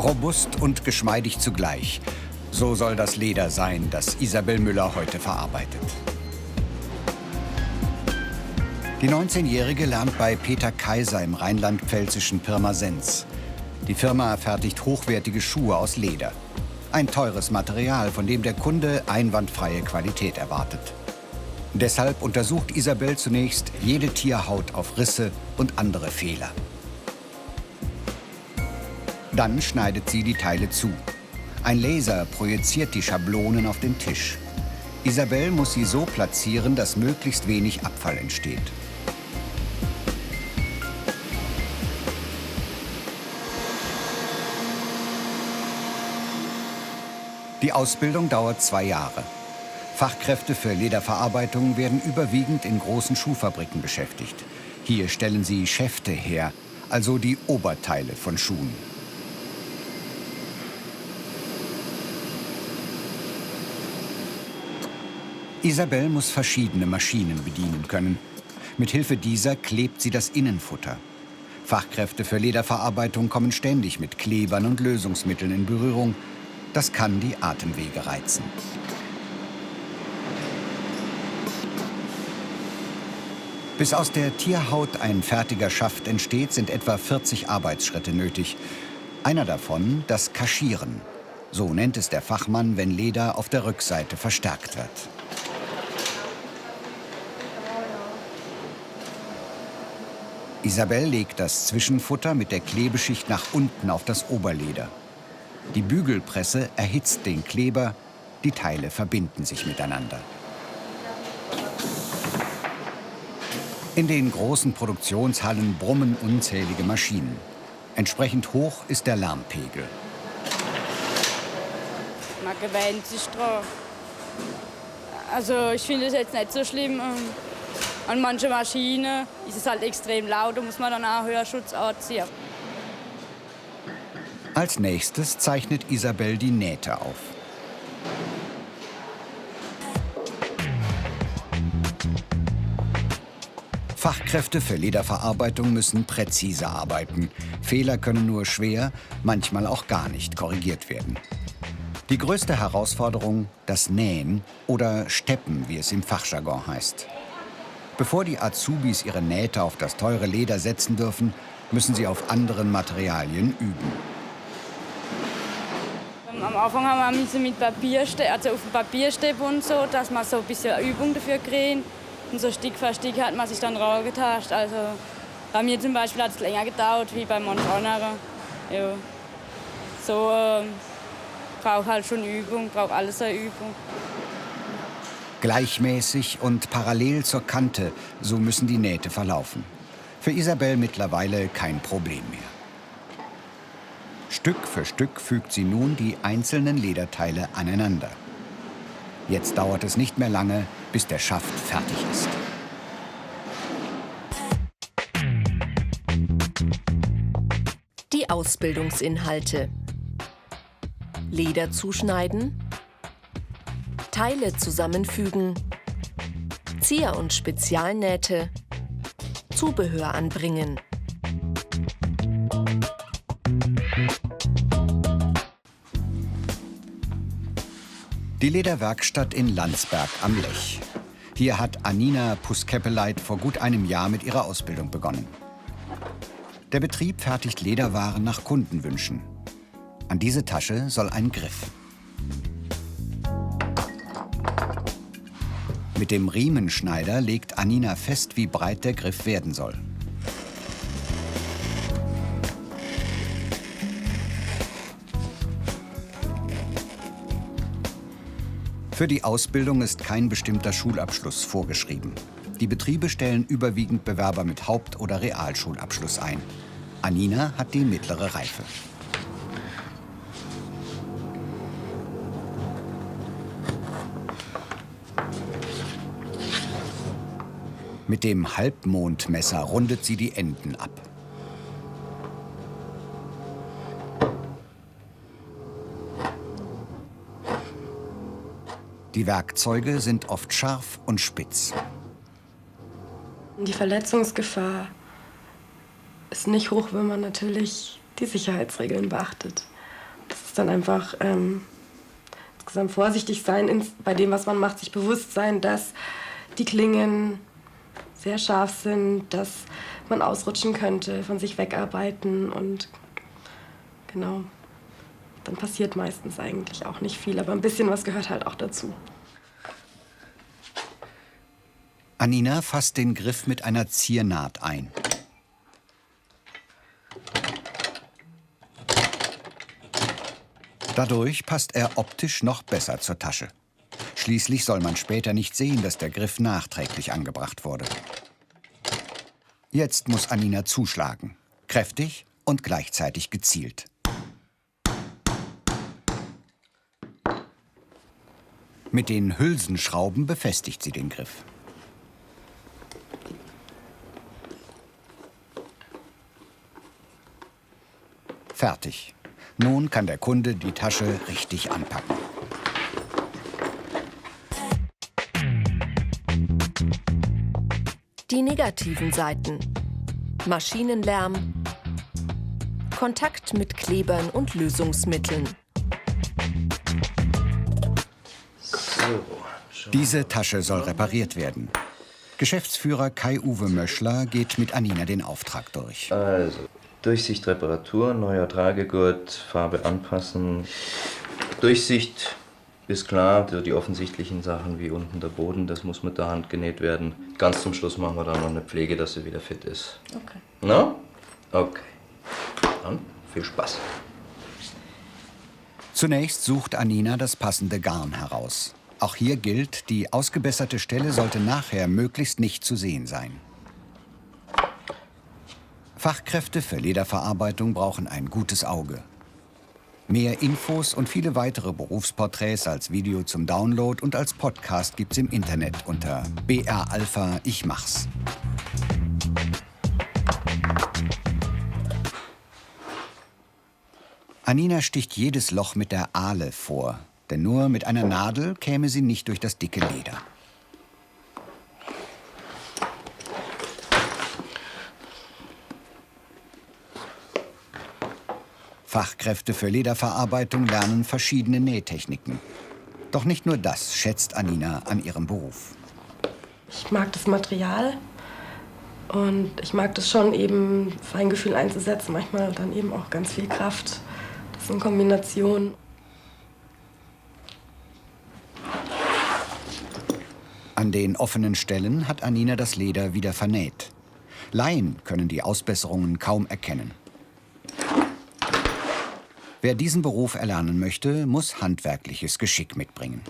Robust und geschmeidig zugleich. So soll das Leder sein, das Isabel Müller heute verarbeitet. Die 19-Jährige lernt bei Peter Kaiser im rheinland-pfälzischen Pirmasens. Die Firma fertigt hochwertige Schuhe aus Leder. Ein teures Material, von dem der Kunde einwandfreie Qualität erwartet. Deshalb untersucht Isabel zunächst jede Tierhaut auf Risse und andere Fehler. Dann schneidet sie die Teile zu. Ein Laser projiziert die Schablonen auf den Tisch. Isabel muss sie so platzieren, dass möglichst wenig Abfall entsteht. Die Ausbildung dauert 2 Jahre. Fachkräfte für Lederverarbeitung werden überwiegend in großen Schuhfabriken beschäftigt. Hier stellen sie Schäfte her, also die Oberteile von Schuhen. Isabel muss verschiedene Maschinen bedienen können. Mithilfe dieser klebt sie das Innenfutter. Fachkräfte für Lederverarbeitung kommen ständig mit Klebern und Lösungsmitteln in Berührung. Das kann die Atemwege reizen. Bis aus der Tierhaut ein fertiger Schaft entsteht, sind etwa 40 Arbeitsschritte nötig. Einer davon das Kaschieren. So nennt es der Fachmann, wenn Leder auf der Rückseite verstärkt wird. Isabel legt das Zwischenfutter mit der Klebeschicht nach unten auf das Oberleder. Die Bügelpresse erhitzt den Kleber, die Teile verbinden sich miteinander. In den großen Produktionshallen brummen unzählige Maschinen. Entsprechend hoch ist der Lärmpegel. Man gewöhnt sich drauf. Also ich finde es jetzt nicht so schlimm. An manchen Maschinen ist es halt extrem laut, da muss man dann auch Hörschutz anziehen. Als nächstes zeichnet Isabel die Nähte auf. Fachkräfte für Lederverarbeitung müssen präzise arbeiten. Fehler können nur schwer, manchmal auch gar nicht korrigiert werden. Die größte Herausforderung, das Nähen oder Steppen, wie es im Fachjargon heißt. Bevor die Azubis ihre Nähte auf das teure Leder setzen dürfen, müssen sie auf anderen Materialien üben. Am Anfang haben wir mit Papierstäben, also auf dem Papierstäben und so, dass man so ein bisschen Übung dafür kriegen. Und so Stück für Stück hat man sich dann rangetastet. Also bei mir zum Beispiel hat es länger gedauert wie bei manchen anderen. Ja. So braucht halt schon Übung, braucht alles eine Übung. Gleichmäßig und parallel zur Kante, so müssen die Nähte verlaufen. Für Isabel mittlerweile kein Problem mehr. Stück für Stück fügt sie nun die einzelnen Lederteile aneinander. Jetzt dauert es nicht mehr lange, bis der Schaft fertig ist. Die Ausbildungsinhalte: Leder zuschneiden, Teile zusammenfügen, Zier- und Spezialnähte, Zubehör anbringen. Die Lederwerkstatt in Landsberg am Lech. Hier hat Anina Puskepeleit vor gut einem Jahr mit ihrer Ausbildung begonnen. Der Betrieb fertigt Lederwaren nach Kundenwünschen. An diese Tasche soll ein Griff. Mit dem Riemenschneider legt Anina fest, wie breit der Griff werden soll. Für die Ausbildung ist kein bestimmter Schulabschluss vorgeschrieben. Die Betriebe stellen überwiegend Bewerber mit Haupt- oder Realschulabschluss ein. Anina hat die mittlere Reife. Mit dem Halbmondmesser rundet sie die Enden ab. Die Werkzeuge sind oft scharf und spitz. Die Verletzungsgefahr ist nicht hoch, wenn man natürlich die Sicherheitsregeln beachtet. ist dann einfach insgesamt vorsichtig sein bei dem, was man macht, sich bewusst sein, dass die Klingen sehr scharf sind, dass man ausrutschen könnte, von sich wegarbeiten und genau, dann passiert meistens eigentlich auch nicht viel, aber ein bisschen was gehört halt auch dazu. Anina fasst den Griff mit einer Ziernaht ein. Dadurch passt er optisch noch besser zur Tasche. Schließlich soll man später nicht sehen, dass der Griff nachträglich angebracht wurde. Jetzt muss Anina zuschlagen. Kräftig und gleichzeitig gezielt. Mit den Hülsenschrauben befestigt sie den Griff. Fertig. Nun kann der Kunde die Tasche richtig anpacken. Die negativen Seiten: Maschinenlärm, Kontakt mit Klebern und Lösungsmitteln. Diese Tasche soll repariert werden. Geschäftsführer Kai-Uwe Möschler geht mit Anina den Auftrag durch. Also, Durchsicht, Reparatur, neuer Tragegurt, Farbe anpassen. Durchsicht ist klar, die offensichtlichen Sachen wie unten der Boden, das muss mit der Hand genäht werden. Ganz zum Schluss machen wir dann noch eine Pflege, dass sie wieder fit ist. Okay. Na? Okay. Dann viel Spaß. Zunächst sucht Anina das passende Garn heraus. Auch hier gilt, die ausgebesserte Stelle sollte nachher möglichst nicht zu sehen sein. Fachkräfte für Lederverarbeitung brauchen ein gutes Auge. Mehr Infos und viele weitere Berufsporträts als Video zum Download und als Podcast gibt's im Internet unter BR Alpha Ich Mach's. Anina sticht jedes Loch mit der Ahle vor, denn nur mit einer Nadel käme sie nicht durch das dicke Leder. Fachkräfte für Lederverarbeitung lernen verschiedene Nähtechniken. Doch nicht nur das schätzt Anina an ihrem Beruf. Ich mag das Material und ich mag das schon eben, Feingefühl einzusetzen, manchmal dann eben auch ganz viel Kraft. Das ist eine Kombination. An den offenen Stellen hat Anina das Leder wieder vernäht. Laien können die Ausbesserungen kaum erkennen. Wer diesen Beruf erlernen möchte, muss handwerkliches Geschick mitbringen.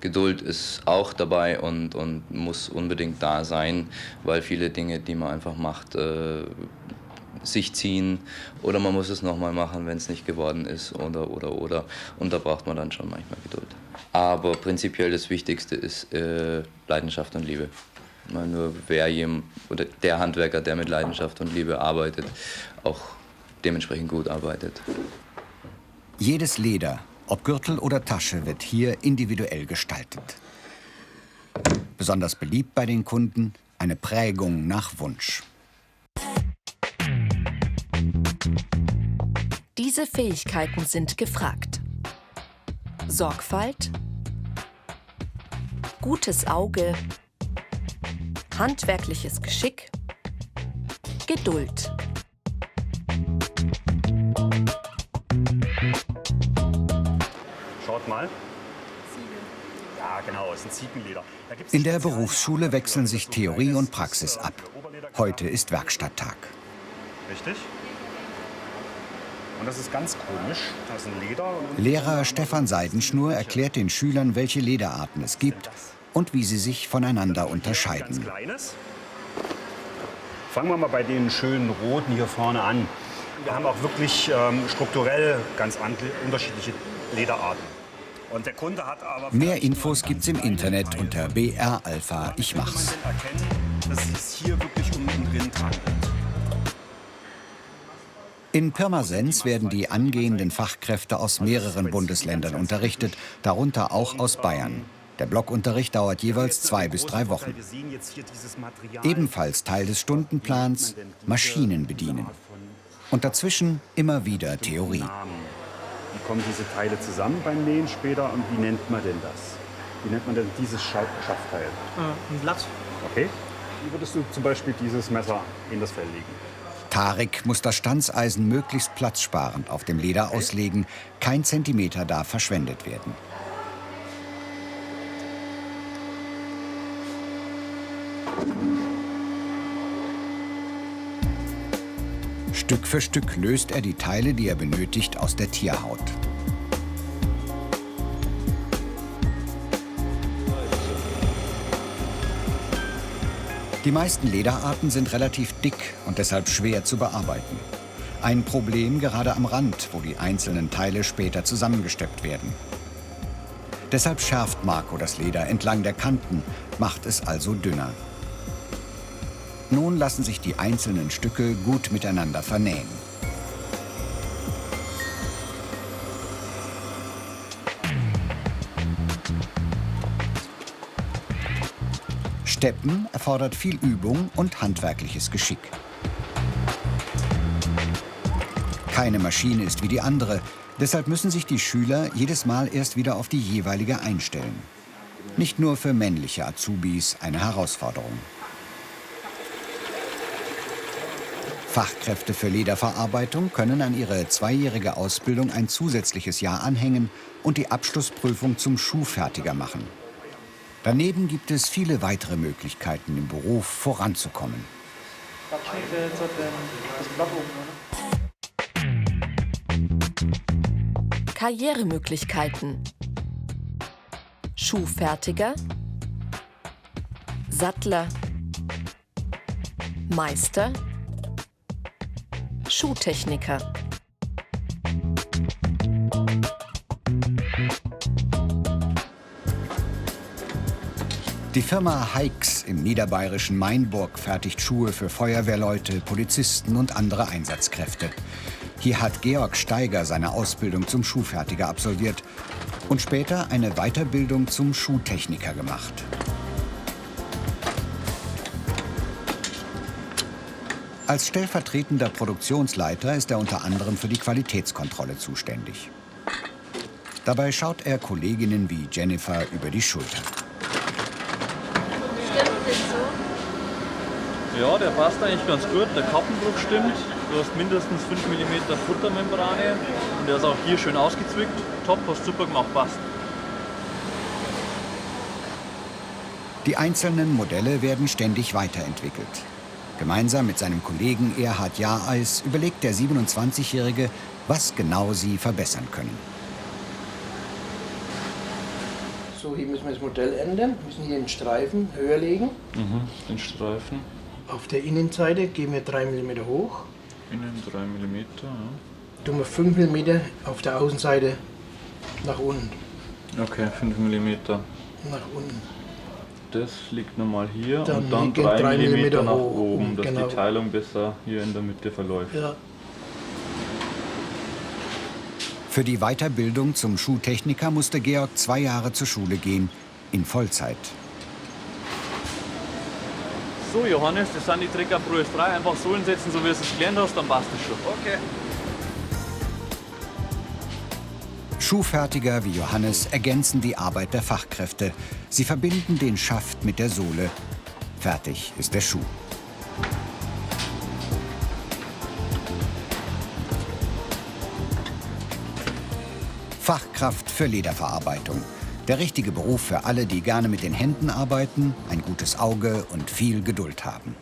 Geduld ist auch dabei und muss unbedingt da sein, weil viele Dinge, die man einfach macht, sich ziehen oder man muss es nochmal machen, wenn es nicht geworden ist oder. Und da braucht man dann schon manchmal Geduld. Aber prinzipiell das Wichtigste ist Leidenschaft und Liebe. Weil nur oder der Handwerker, der mit Leidenschaft und Liebe arbeitet, auch dementsprechend gut arbeitet. Jedes Leder, ob Gürtel oder Tasche, wird hier individuell gestaltet. Besonders beliebt bei den Kunden eine Prägung nach Wunsch. Diese Fähigkeiten sind gefragt: Sorgfalt, gutes Auge, handwerkliches Geschick, Geduld. Schaut mal. Ja, genau, es ist ein Ziegenleder. In der Berufsschule wechseln sich Theorie und Praxis ab. Heute ist Werkstatttag. Richtig. Und das ist ganz komisch. Das ist ein Leder. Lehrer Stefan Seidenschnur erklärt den Schülern, welche Lederarten es gibt und wie sie sich voneinander unterscheiden. Ganz kleines. Fangen wir mal bei den schönen roten hier vorne an. Wir haben auch wirklich strukturell ganz unterschiedliche Lederarten. Und der Kunde hat aber Mehr Infos gibt's im Internet unter BR Alpha Ich Mach's. erkennen, dass es hier wirklich um den Rind handelt. In Pirmasens werden die angehenden Fachkräfte aus mehreren Bundesländern unterrichtet, darunter auch aus Bayern. Der Blockunterricht dauert jeweils 2 bis 3 Wochen. Ebenfalls Teil des Stundenplans Maschinen bedienen. Und dazwischen immer wieder Theorie. Wie kommen diese Teile zusammen beim Nähen später und wie nennt man denn das? Wie nennt man denn dieses Schaftteil? Ein Blatt. Okay. Wie würdest du zum Beispiel dieses Messer in das Fell legen? Tarek muss das Stanzeisen möglichst platzsparend auf dem Leder auslegen. Kein Zentimeter darf verschwendet werden. Stück für Stück löst er die Teile, die er benötigt, aus der Tierhaut. Die meisten Lederarten sind relativ dick und deshalb schwer zu bearbeiten. Ein Problem gerade am Rand, wo die einzelnen Teile später zusammengesteckt werden. Deshalb schärft Marco das Leder entlang der Kanten, macht es also dünner. Nun lassen sich die einzelnen Stücke gut miteinander vernähen. Steppen erfordert viel Übung und handwerkliches Geschick. Keine Maschine ist wie die andere, deshalb müssen sich die Schüler jedes Mal erst wieder auf die jeweilige einstellen. Nicht nur für männliche Azubis eine Herausforderung. Fachkräfte für Lederverarbeitung können an ihre zweijährige Ausbildung ein zusätzliches Jahr anhängen und die Abschlussprüfung zum Schuhfertiger machen. Daneben gibt es viele weitere Möglichkeiten, im Beruf voranzukommen. Karrieremöglichkeiten. Schuhfertiger, Sattler, Meister, Schuhtechniker. Die Firma Heix im niederbayerischen Mainburg fertigt Schuhe für Feuerwehrleute, Polizisten und andere Einsatzkräfte. Hier hat Georg Steiger seine Ausbildung zum Schuhfertiger absolviert und später eine Weiterbildung zum Schuhtechniker gemacht. Als stellvertretender Produktionsleiter ist er unter anderem für die Qualitätskontrolle zuständig. Dabei schaut er Kolleginnen wie Jennifer über die Schulter. Ja, der passt eigentlich ganz gut. Der Kappendruck stimmt. Du hast mindestens 5 mm Futtermembrane und der ist auch hier schön ausgezwickt. Top, hast super gemacht, passt. Die einzelnen Modelle werden ständig weiterentwickelt. Gemeinsam mit seinem Kollegen Erhard Jahreis überlegt der 27-Jährige, was genau sie verbessern können. So, hier müssen wir das Modell ändern. Wir müssen hier den Streifen höher legen. Den Streifen. Auf der Innenseite gehen wir 3 mm hoch. Innen 3 mm. Ja. Tun wir 5 mm auf der Außenseite nach unten. Okay, 5 mm. Nach unten. Das liegt nochmal hier Dann und dann geht 3 3 mm Millimeter nach hoch, oben, dass genau. die Teilung besser hier in der Mitte verläuft. Ja. Für die Weiterbildung zum Schuhtechniker musste Georg 2 Jahre zur Schule gehen, in Vollzeit. So Johannes, das sind die Trecker Pro S3. Einfach so hinsetzen, so wie du es gelernt hast, dann passt es schon. Okay. Schuhfertiger wie Johannes ergänzen die Arbeit der Fachkräfte. Sie verbinden den Schaft mit der Sohle. Fertig ist der Schuh. Fachkraft für Lederverarbeitung. Der richtige Beruf für alle, die gerne mit den Händen arbeiten, ein gutes Auge und viel Geduld haben.